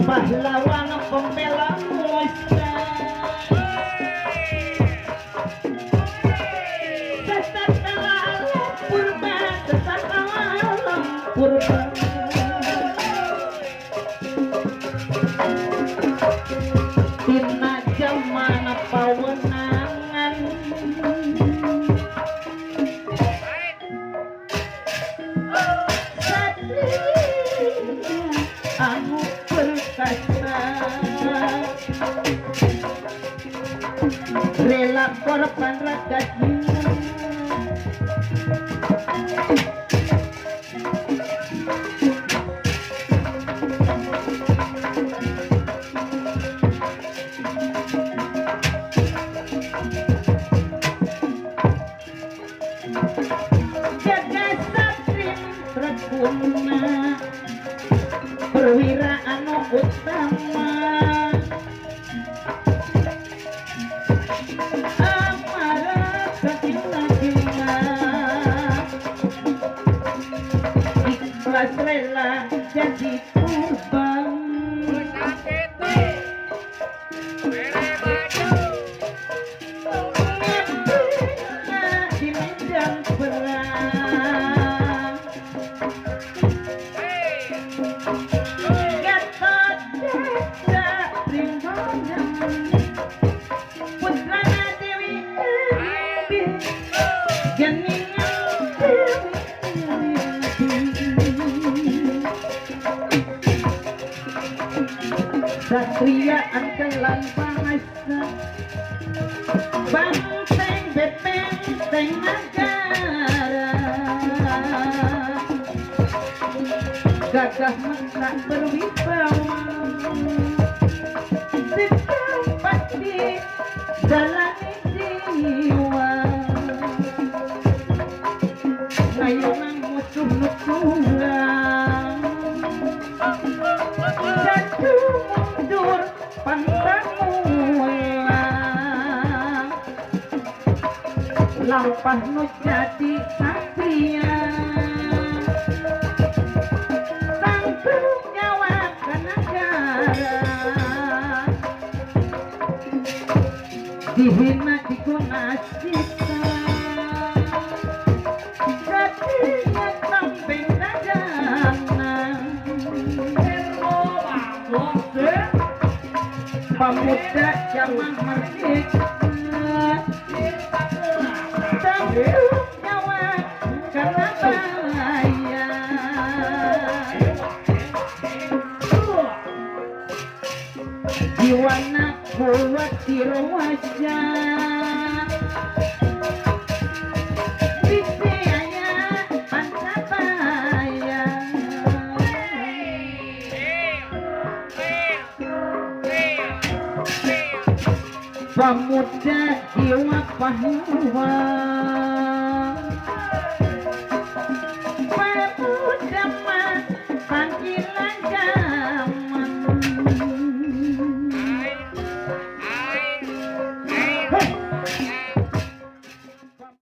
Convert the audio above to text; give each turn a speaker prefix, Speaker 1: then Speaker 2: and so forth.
Speaker 1: Pahlawan pembela musa sesatala purba tina jamana pawenangan anu perkasa rela korban raga jiwa jaga satri preguna perwira anu utama amarah kagila-gila ikhlas rela jadi korban ngabdinya di medan perang Gatot Kaca Primbona putrana Dewi Embi geningan Dewi Satria andalan bangsa banteng benteng negara gagah menang berwibawa di tempat di jalani jiwa ngayonan musuh nukulang jatuh mundur pantang ulang lampah nu jadi satria tanggung nyawa ke negara dihina diguna sisa jadinya tambeng dagangan pemuda zaman merdeka tanggung nyawa karena bahaya jiwana kuat di wajah bisianya pancabaya pemuda jiwa pahlawan